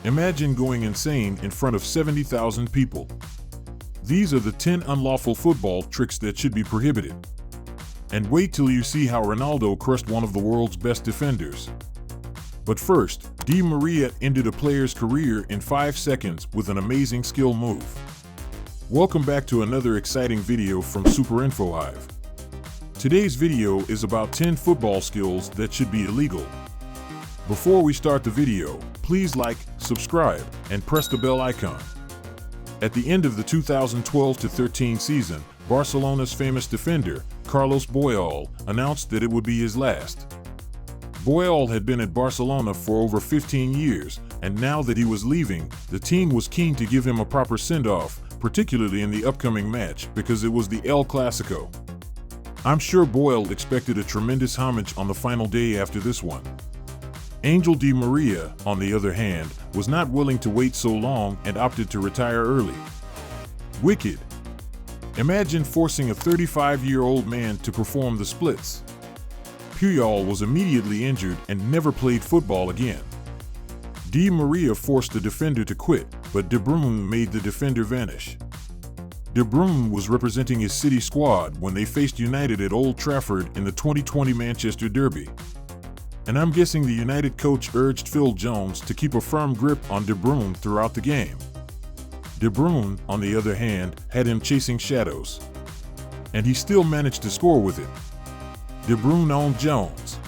Imagine going insane in front of 70,000 people. These are the 10 unlawful football tricks that should be prohibited. And wait till you see how Ronaldo crushed one of the world's best defenders. But first, Di Maria ended a player's career in 5 seconds with an amazing skill move. Welcome back to another exciting video from SUPERINFOHIVE. Today's video is about 10 football skills that should be illegal. Before we start the video, please like, subscribe, and press the bell icon. At the end of the 2012-13 season, Barcelona's famous defender, Carlos Puyol, announced that it would be his last. Puyol had been at Barcelona for over 15 years, and now that he was leaving, the team was keen to give him a proper send-off, particularly in the upcoming match because it was the El Clasico. I'm sure Puyol expected a tremendous homage on the final day after this one. Angel Di Maria, on the other hand, was not willing to wait so long and opted to retire early. Wicked. Imagine forcing a 35-year-old man to perform the splits. Puyol was immediately injured and never played football again. Di Maria forced the defender to quit, but De Bruyne made the defender vanish. De Bruyne was representing his city squad when they faced United at Old Trafford in the 2020 Manchester Derby. And I'm guessing the United coach urged Phil Jones to keep a firm grip on De Bruyne throughout the game. De Bruyne, on the other hand, had him chasing shadows. And he still managed to score with it. De Bruyne owned Jones.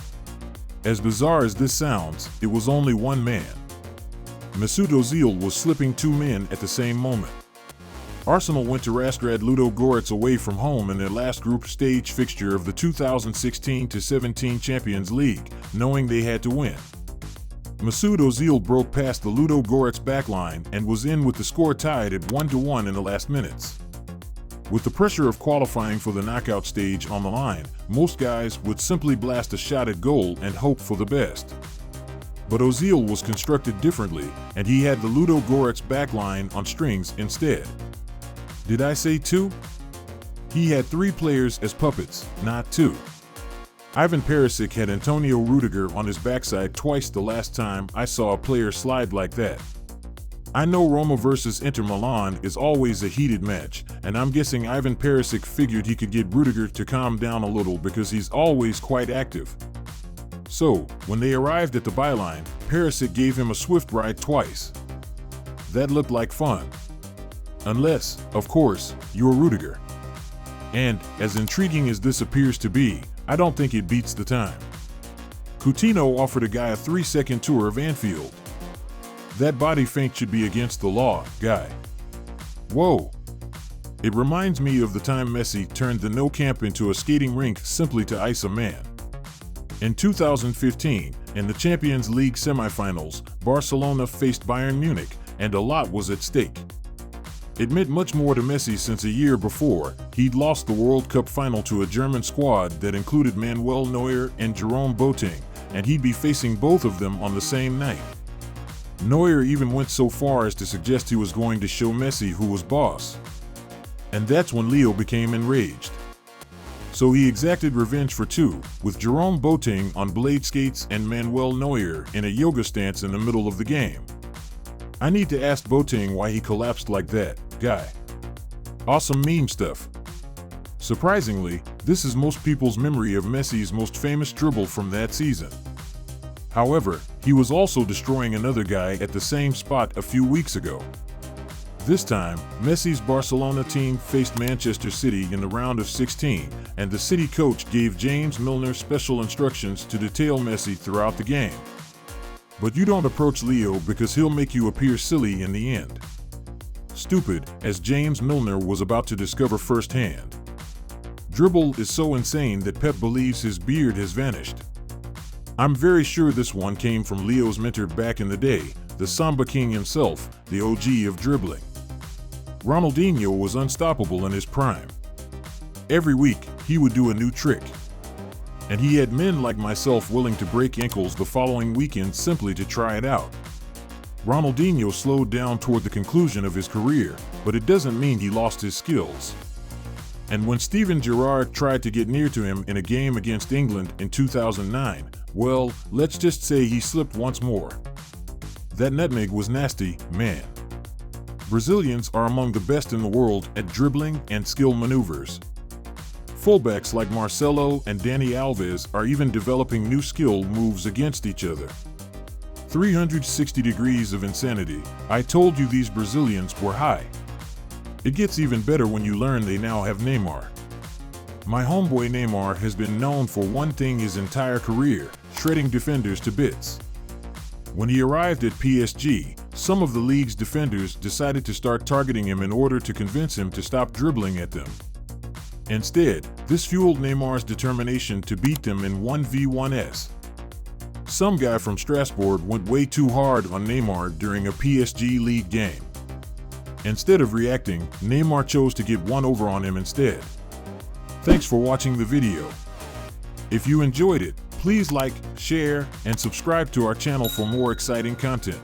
As bizarre as this sounds, it was only one man. Mesut Ozil was slipping 2 men at the same moment. Arsenal went to Rasgrad Ludogorets away from home in their last group stage fixture of the 2016-17 Champions League, knowing they had to win. Mesut Ozil broke past the Ludogorets backline and was in with the score tied at 1-1 in the last minutes. With the pressure of qualifying for the knockout stage on the line, most guys would simply blast a shot at goal and hope for the best. But Ozil was constructed differently, and he had the Ludogorets backline on strings instead. Did I say 2? He had 3 players as puppets, not 2. Ivan Perisic had Antonio Rudiger on his backside twice the last time I saw a player slide like that. I know Roma versus Inter Milan is always a heated match, and I'm guessing Ivan Perisic figured he could get Rudiger to calm down a little because he's always quite active. So, when they arrived at the byline, Perisic gave him a swift ride twice. That looked like fun. Unless, of course, you're Rudiger. And, as intriguing as this appears to be, I don't think it beats the time. Coutinho offered a guy a 3-second tour of Anfield. That body feint should be against the law, guy. Whoa. It reminds me of the time Messi turned the No Camp into a skating rink simply to ice a man. In 2015, in the Champions League semifinals, Barcelona faced Bayern Munich, and a lot was at stake. It meant much more to Messi since a year before, he'd lost the World Cup final to a German squad that included Manuel Neuer and Jerome Boateng, and he'd be facing both of them on the same night. Neuer even went so far as to suggest he was going to show Messi who was boss. And that's when Leo became enraged. So he exacted revenge for 2, with Jerome Boateng on blade skates and Manuel Neuer in a yoga stance in the middle of the game. I need to ask Boateng why he collapsed like that, guy. Awesome meme stuff. Surprisingly, this is most people's memory of Messi's most famous dribble from that season. However, he was also destroying another guy at the same spot a few weeks ago. This time, Messi's Barcelona team faced Manchester City in the round of 16, and the City coach gave James Milner special instructions to detail Messi throughout the game. But you don't approach Leo because he'll make you appear silly in the end. Stupid, as James Milner was about to discover firsthand. Dribble is so insane that Pep believes his beard has vanished. I'm very sure this one came from Leo's mentor back in the day, the Samba King himself, the OG of dribbling. Ronaldinho was unstoppable in his prime. Every week, he would do a new trick. And he had men like myself willing to break ankles the following weekend simply to try it out. Ronaldinho slowed down toward the conclusion of his career, but it doesn't mean he lost his skills. And when Steven Gerrard tried to get near to him in a game against England in 2009, well, let's just say he slipped once more. That nutmeg was nasty, man. Brazilians are among the best in the world at dribbling and skill maneuvers. Fullbacks like Marcelo and Dani Alves are even developing new skill moves against each other. 360 degrees of insanity. I told you these Brazilians were high. It gets even better when you learn they now have Neymar. My homeboy Neymar has been known for one thing his entire career: shredding defenders to bits. When he arrived at PSG, some of the league's defenders decided to start targeting him in order to convince him to stop dribbling at them. Instead, this fueled Neymar's determination to beat them in 1v1s. Some guy from Strasbourg went way too hard on Neymar during a PSG league game. Instead of reacting, Neymar chose to get one over on him instead. Thanks for watching the video. If you enjoyed it, please like, share, and subscribe to our channel for more exciting content.